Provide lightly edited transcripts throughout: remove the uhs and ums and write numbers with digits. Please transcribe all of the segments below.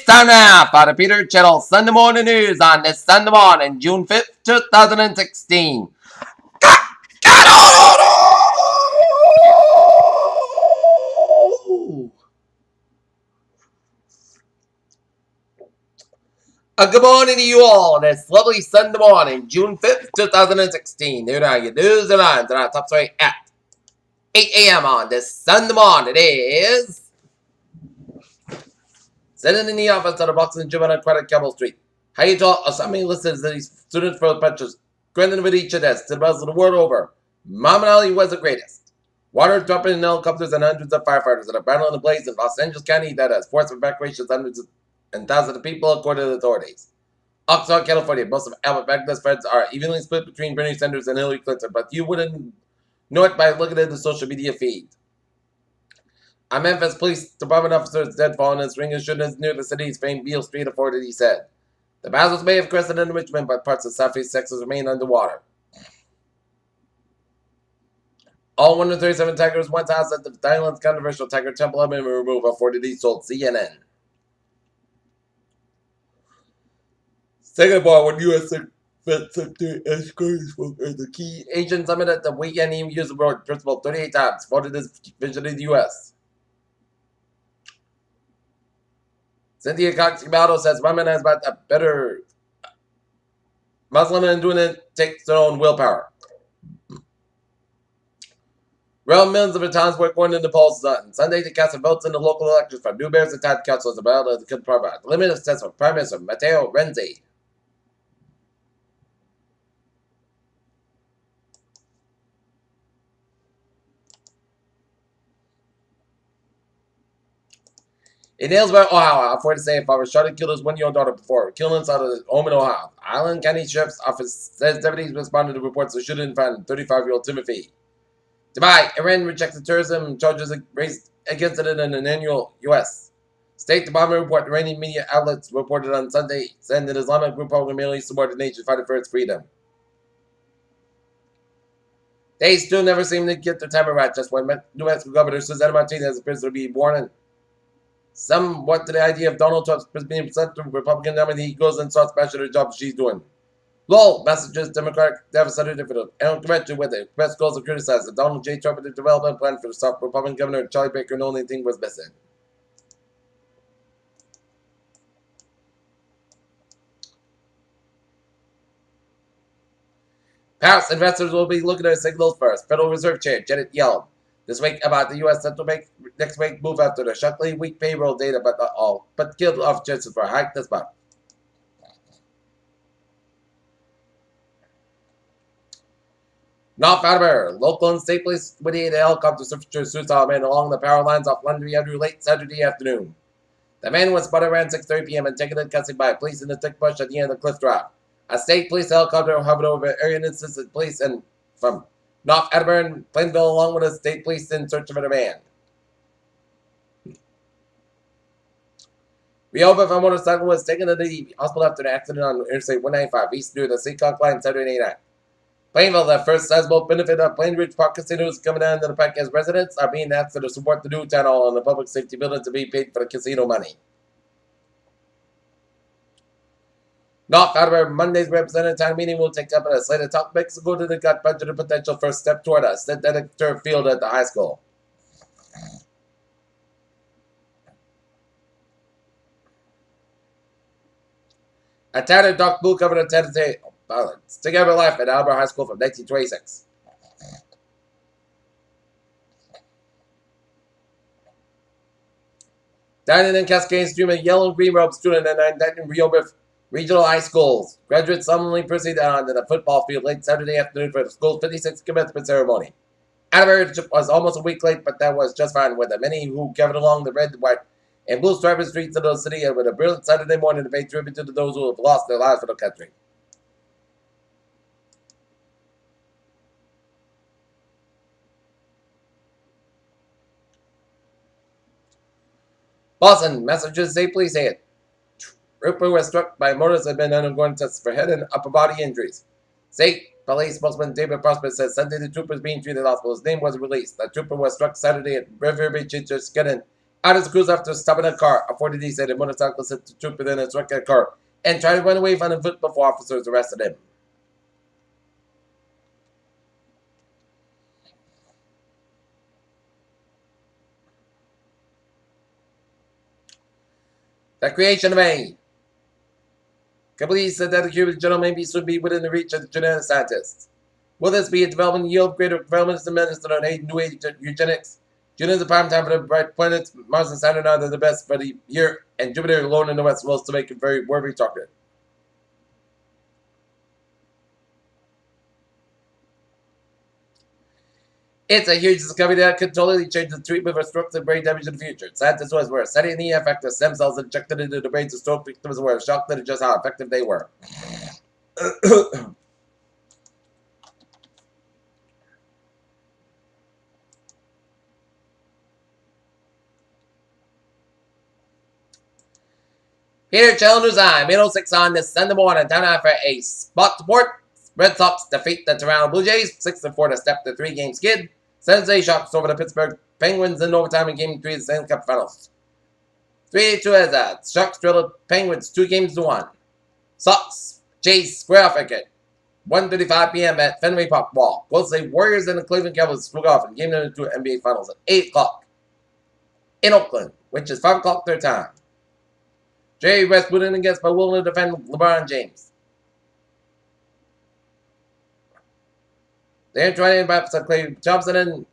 time now for the Peter Channel Sunday Morning News on this Sunday morning, June 5th, 2016. Good morning to you all this lovely Sunday morning, June 5th, 2016. Here are your news and lines on our top story at 8 a.m. on this Sunday morning. It is sitting in the office of the Boston Juvenile Credit Campbell Street. How you talk? Some listens to these students for the punches, grinning with each of this to the rest of the world over. Muhammad Ali was the greatest. Water dropping in helicopters and hundreds of firefighters in a battle in the blaze in Los Angeles County that has forced evacuations hundreds and thousands of people, according to the authorities. Oxnard, California. Most of Albert Magnus' friends are evenly split between Bernie Sanders and Hillary Clinton, but you wouldn't know it by looking at the social media feed. A Memphis Police Department officer is dead following his ring of shootings near the city's famed Beale Street authority said. The battles may have crested in Richmond, but parts of Southeast Texas remain underwater. All 137 tigers once housed at the Thailand's controversial tiger temple have been removed, authorities told CNN. Singapore, when U.S. Defense Secretary Ash Curry spoke at the key Asian summit at the weekend, he used the word principle 38 times, voted his vision in the U.S. Cynthia Cox-Gibaldo says women has about a better Muslim and doing it takes their own willpower. Real millions of Britons were going into polls on Sunday to cast their votes in the local elections for New Bears and town councils about the could provide limited steps for Prime Minister Matteo Renzi. In Hillsborough, Ohio, I'm afraid to say if I was shot and killed his 1-year-old daughter before killing inside of his home in Ohio. Island County Sheriff's Office says deputies responded to reports of shooting and found 35-year-old Timothy. Dubai, Iran rejected terrorism charges raised against it in an annual U.S. State Department report. Iranian media outlets reported on Sunday saying that Islamic Republic of Middle East supported nation fighting for its freedom. They still never seem to get their time right just when New Mexico Governor Susana Martinez appears to be warning somewhat to the idea of Donald Trump's being presented to Republican nominee. He goes and starts bashing the job she's doing. Lol, messages Democratic devastated different and convention with it. Press goals to criticize the Donald J. Trump development plan for the South Republican Governor Charlie Baker, and the only thing was missing. Paris investors will be looking at signals first. Federal Reserve Chair Janet Yellen this week about the U.S. Central Bank next week move after the shockingly weak payroll data, but killed off chances for a hike this month. North Alabama, local and state police with a helicopter search for a suicide man along the power lines off London Avenue late Saturday afternoon. The man was spotted around 6:30 p.m. and taken into custody by police in the thick bush at the end of the cliff drive. A state police helicopter hovered over the area and assisted police from North Alabama plane bill along with the state police in search of the man. Rehoboth, a motorcycle, was taken to the hospital after an accident on Interstate 195 east near the Seacock line Saturday night. Plainville, the first sizable benefit of Plain Ridge Park casinos coming down to the park as residents are being asked to support the new town hall and the public safety building to be paid for the casino money. North Alabama, Monday's representative town meeting will take up a slate of topics to go to the gut budgeted potential first step toward a synthetic turf field at the high school. A tattered dark blue covered a tentative together life at Alabama High School from 1926. Dining in Cascade Stream, a yellow and green robe student at 9 Rehoboth Regional High Schools. Graduates solemnly proceeded on to the football field late Saturday afternoon for the school's 56th commencement ceremony. Alabama was almost a week late, but that was just fine with the many who gathered along the red, white, and blue striped streets of the city and with a brilliant Saturday morning to pay tribute to those who have lost their lives for the country. Boston, Massachusetts State Police said Ripper was struck by a motorist and had been undergoing tests for head and upper body injuries. State Police spokesman David Prosper says Sunday the trooper is being treated at the hospital. His name wasn't released. The trooper was struck Saturday at River Beach, Michigan, out of the cruise after stopping a car. A 40D said a motorcycle hit the trooper within its wrecked car and tried to run away from the foot before officers arrested him. The creation of A. Police said that the Cuban general may be soon be within the reach of the genetic scientists. Will this be a development yield greater developments than medicine on new age eugenics? June is the prime time for the bright planets. Mars and Saturn are the best for the year, and Jupiter alone in the west will still make it very worthy target. It's a huge discovery that could totally change the treatment of stroke and brain damage in the future. Scientists were studying the effect of stem cells injected into the brains of stroke victims were shocked at just how effective they were. Peter Challenger's Eye, May 06 on this Sunday morning, down after a spot report. Red Sox defeat the Toronto Blue Jays 6-4 to step the 3-game skid. Sensei shocks over the Pittsburgh Penguins in overtime in Game 3 of the Stanley Cup Finals. 3-2 as a Sharks drilled Penguins 2-1. Sox Jays square off wicket. 1:35 p.m. at Fenway Park Ball. Closely, Warriors and the Cleveland Cavaliers spoke off in Game number 2 NBA Finals at 8 o'clock in Oakland, which is 5 o'clock their time. Jerry West put in against by willing to defend LeBron James. They're trying to Clay Thompson and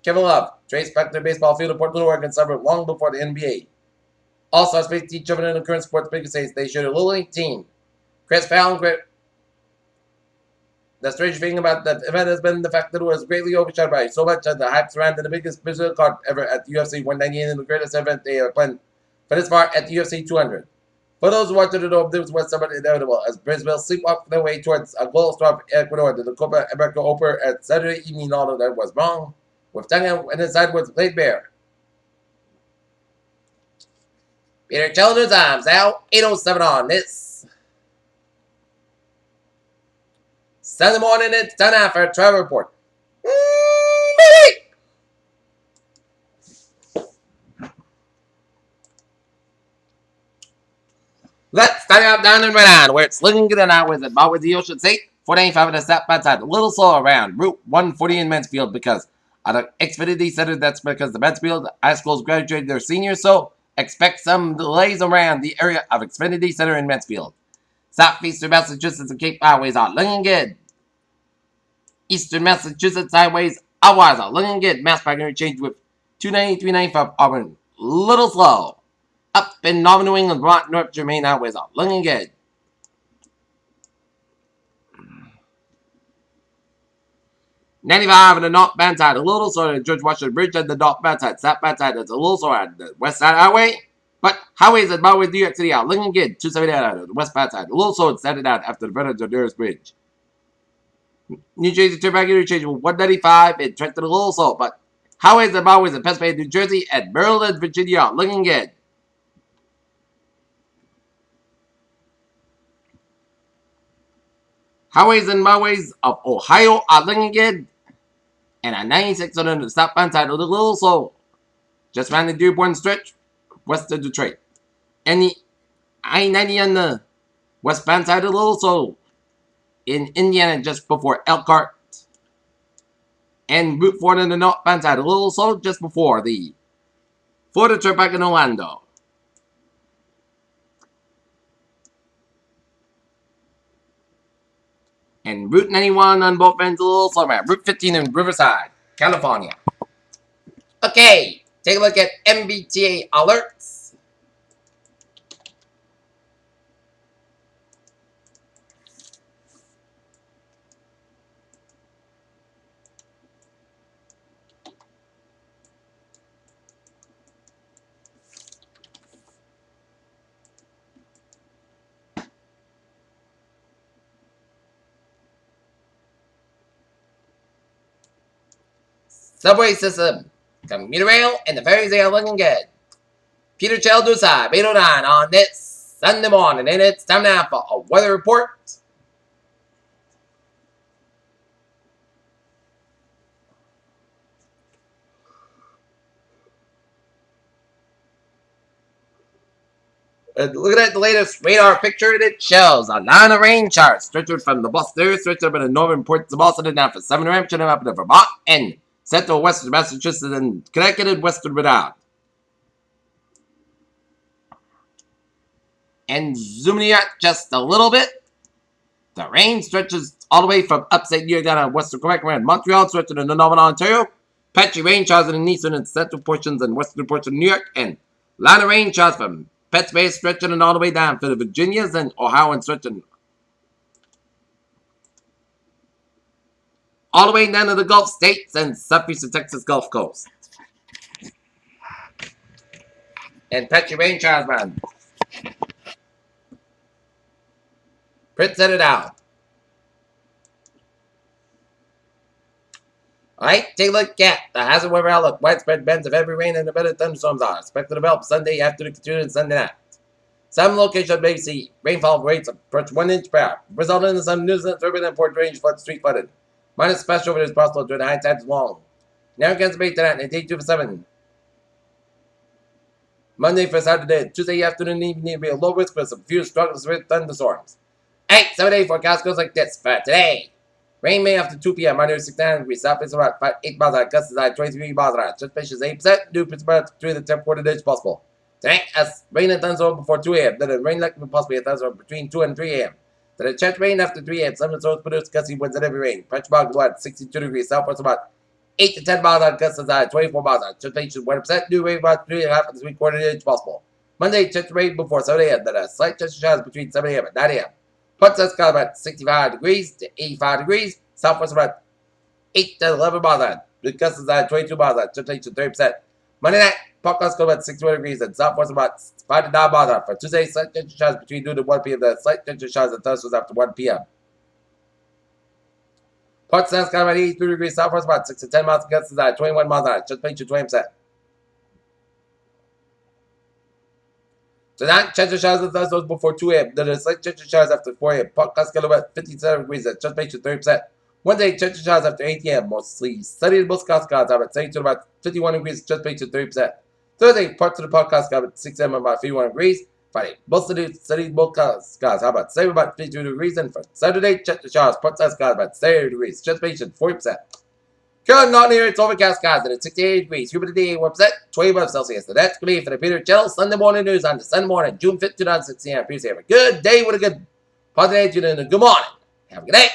Kevin Love traced back to the baseball field of Portland, Oregon suburb long before the NBA. All-Star space each other in the current sports big states. They showed a little 18. Chris Fallon, the strange thing about the event has been the fact that it was greatly overshadowed by so much of the hype surrounding the biggest physical card ever at the UFC 198 and the greatest event they have planned for this far at the UFC 200. For those who wanted to know if this was somewhat inevitable, as Brazil sleepwalked their way towards a goal stop Ecuador to the Copa America Open at Saturday evening, although that was wrong, with Tanga and inside was played bare. Peter Challenger's Arms out 8:07 on this Sunday morning. It's time after a travel report. Let's start out down in Rhode Island, where it's looking good now with about with the ocean state. 495 at the step outside, a little slow around Route 140 in Mansfield because at the Xfinity Center, that's because the Mansfield high schools graduated their seniors, so expect some delays around the area of Xfinity Center in Mansfield. Southeastern Massachusetts and Cape Highways are looking good. Eastern Massachusetts highways otherwise are looking good. Mass parking interchange with 290, 395 Auburn, little slow. Up in Northern New England, North Germain highways are looking good. .95 on the northbound side, a little slow at George Washington Bridge at the northbound side. Southbound side, it's a little slow at the west side highway. But highways at Byway, New York City are looking good. 279 out of the westbound side, a little slow at Saturday out after the Veterans Honduras Bridge. New Jersey Turnpike interchange with 195 and Trenton a little slow, but highways and byways in Pennsylvania, New Jersey, and Maryland, Virginia are looking good. Highways and byways of Ohio are looking good. And at 96 on the southbound side of the little slow, just around the Dearborn stretch, west of Detroit. And the I-90 on the westbound side of the little slow in Indiana just before Elkhart. And Route 4 on the northbound side of the little slow just before the Florida Turnpike in Orlando. And Route 91 on both ends a little slow, man. Route 15 in Riverside, California. Okay, take a look at MBTA alerts. Subway system, commuter rail, and the ferries are looking good. Peter Challenger's Eye, 809 on this Sunday morning, and it's time now for a weather report. Looking at the latest radar picture, it shows a line of rain showers stretching from the Boston stretching up in the northern ports of Boston and down for southern New Hampshire and up to Vermont and central western Massachusetts and Connecticut and western Rhode Island. And zooming out just a little bit, the rain stretches all the way from upstate New York down to western Quebec around Montreal, stretching into Northern Ontario. Patchy rain showers in the eastern and central portions and western portions of New York, and line of rain showers from Pennsylvania stretching and all the way down to the Virginias and Ohio and stretching all the way down to the Gulf States and southeastern Texas Gulf Coast. And patchy rain showers, man. Print set it out. Alright, take a look at the hazard weather outlook. Widespread bands of heavy rain and embedded thunderstorms are expected to develop Sunday afternoon and Sunday night. Some locations may see rainfall rates approach 1 inch per hour, resulting in some nuisance, urban and port range flood, street flooding. Minor special over is possible during high tides long. Now against May tonight and day 2 for 7. Monday for Saturday, Tuesday afternoon and evening will be a low risk for some few struggles with thunderstorms. 7-day forecast goes like this for today. Rain May after 2 p.m. Minor 69 degrees. Southwest about 8 miles an hour. Gusts at 23 miles an hour. Suspicion is 8%. Dew about 3 to 10 quarter days possible. Tonight, as rain and thunderstorm before 2 a.m. Then a rain likely possibly a thunderstorm between 2 and 3 a.m. Then a chance rain after 3 a.m. Some thunderstorms produce gusty winds and heavy rain. Punch bog blood 62 degrees. Southwest about 8 to 10 miles an hour. Gusts at 24 miles an hour. Suspicion 1%. Dew rain about 3.5 to 3 quarter days possible. Monday, chance rain before 7 a.m. Then a slight chance of showers between 7 a.m. and 9 a.m. Punch got about 65 degrees to 85 degrees. Southwest about 8 to 11 miles an hour. The gusts is at 22 miles an hour. Temperature 30%. Monday night, podcast go about 61 degrees and southwest about 5 to 9 miles an hour. For Tuesday, slight temperature showers between noon and 1 p.m. The slight temperature showers and thunderstorms after 1 p.m. Parts of about 83 degrees. Southwest about 6 to 10 miles. Gusts is at 21 miles an hour. Temperature 20%. Tonight, chance of showers and thunderstorms before 2 a.m. Then a slight chance of showers after 4 a.m. Podcast go about 57 degrees and temperature 30%. Wednesday, chance of showers after 8 a.m. Mostly sunny and most skies about 70 to about 51 degrees, temperature 30%. Thursday, parts of the podcast got about 6 a.m. about 51 degrees. Friday, mostly sunny, most skies about 7 about 52 degrees. And for Saturday, chance of showers, parts of skies about 70 degrees, temperature 40%. Current not near it's overcast skies at 68 degrees, humidity 1%, 25 Celsius. So that's going to be for the Peter Channel Sunday morning news on the Sunday morning, June 5th, 2016. Please have a good day with a good positive attitude and a good morning. Have a good day.